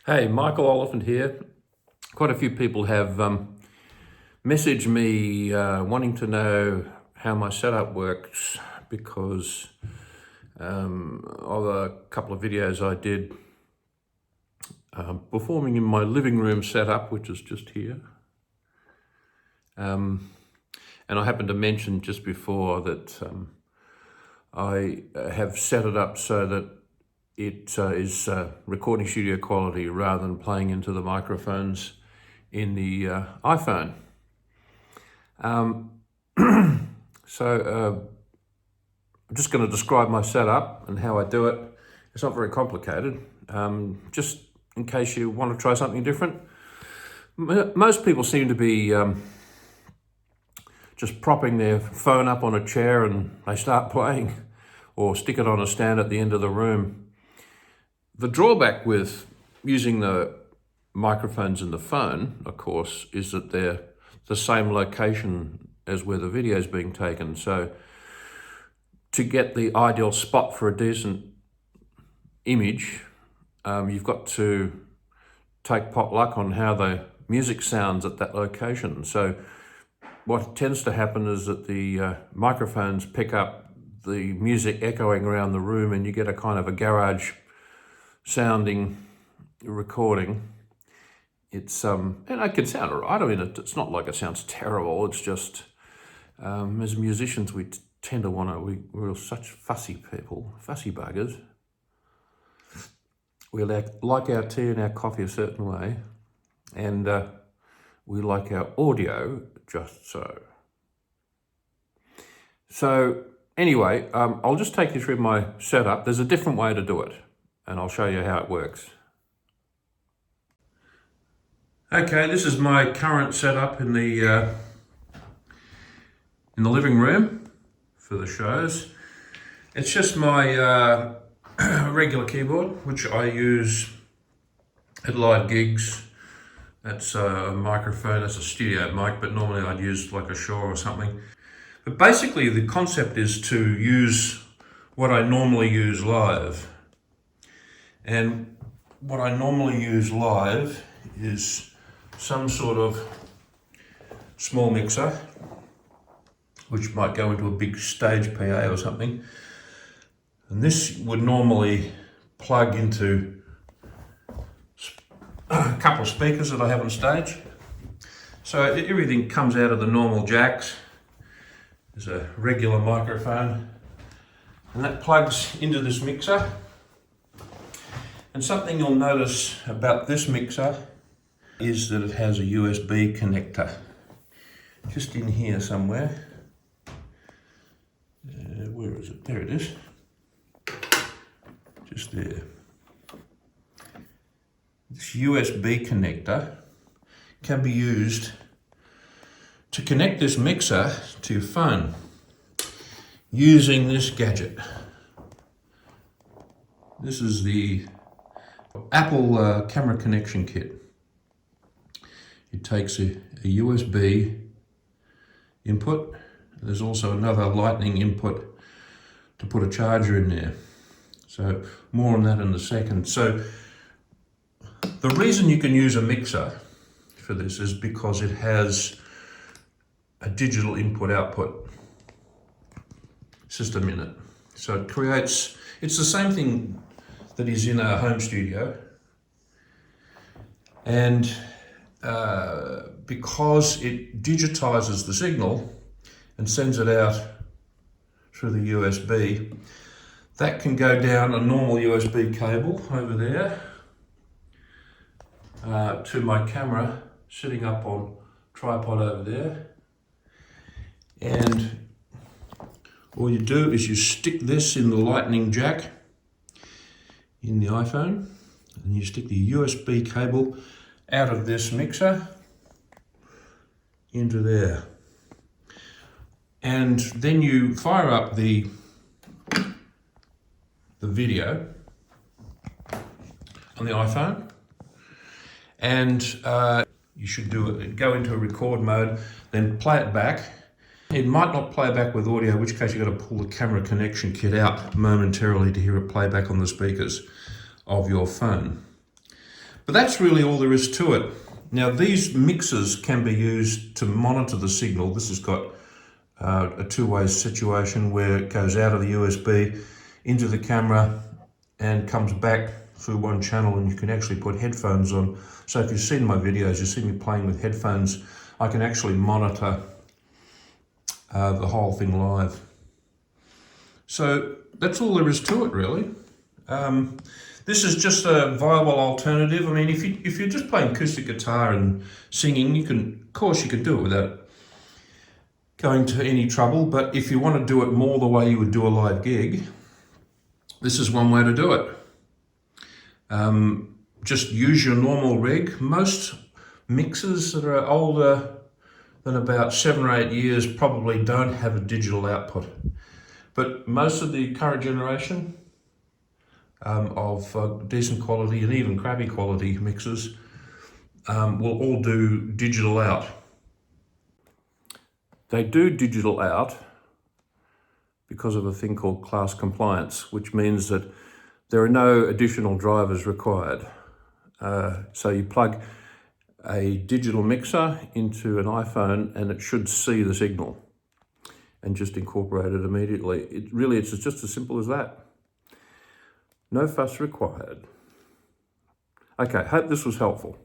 Hey, Michael Oliphant here. Quite a few people have messaged me wanting to know how my setup works because of a couple of videos I did performing in my living room setup, which is just here. And I happened to mention just before that I have set it up so that it is recording studio quality rather than playing into the microphones in the iPhone. So I'm just going to describe my setup and how I do it. It's not very complicated. Just in case you want to try something different. Most people seem to be just propping their phone up on a chair and they start playing, or stick it on a stand at the end of the room. The drawback with using the microphones in the phone, of course, is that they're the same location as where the video is being taken. So to get the ideal spot for a decent image, you've got to take pot luck on how the music sounds at that location. So what tends to happen is that the microphones pick up the music echoing around the room and you get a kind of a garage sounding recording. It's and it can sound all right. I mean, it's not like it sounds terrible. It's just as musicians, we tend to want to. We're such fussy people, fussy buggers. We like our tea and our coffee a certain way, and we like our audio just so. So anyway, I'll just take you through my setup. There's a different way to do it, and I'll show you how it works. Okay, this is my current setup in the living room for the shows. It's just my regular keyboard, which I use at live gigs. That's a microphone, that's a studio mic, but normally I'd use like a Shaw or something. But basically the concept is to use what I normally use live. And what I normally use live is some sort of small mixer, which might go into a big stage PA or something. And this would normally plug into a couple of speakers that I have on stage. So everything comes out of the normal jacks. There's a regular microphone, and that plugs into this mixer. And something you'll notice about this mixer is that it has a USB connector just in here somewhere. Where is it? There it is. Just there. This USB connector can be used to connect this mixer to your phone using this gadget. This is the Apple camera connection kit. It takes a USB input. There's also another lightning input to put a charger in there. So more on that in a second. So the reason you can use a mixer for this is because it has a digital input-output system in it. So it creates, it's the same thing that is in a home studio, and because it digitizes the signal and sends it out through the USB, that can go down a normal USB cable over there to my camera sitting up on tripod over there, and all you do is you stick this in the lightning jack in the iPhone, and you stick the USB cable out of this mixer into there. And then you fire up the video on the iPhone, and you should go into a record mode, then play it back. It might not play back with audio, in which case you've got to pull the camera connection kit out momentarily to hear it play back on the speakers of your phone. But that's really all there is to it. Now, these mixers can be used to monitor the signal. This has got a two-way situation where it goes out of the USB into the camera and comes back through one channel, and you can actually put headphones on. So if you've seen my videos, you see me playing with headphones, I can actually monitor the whole thing live. So that's all there is to it, really. This is just a viable alternative. I mean, if you're just playing acoustic guitar and singing, of course you can do it without going to any trouble. But if you want to do it more the way you would do a live gig, this is one way to do it. Just use your normal rig. Most mixers that are older than about 7 or 8 years probably don't have a digital output. But most of the current generation of decent quality and even crappy quality mixers will all do digital out. They do digital out because of a thing called class compliance, which means that there are no additional drivers required. So you plug a digital mixer into an iPhone and it should see the signal and just incorporate it immediately. It's just as simple as that. No fuss required. Okay, hope this was helpful.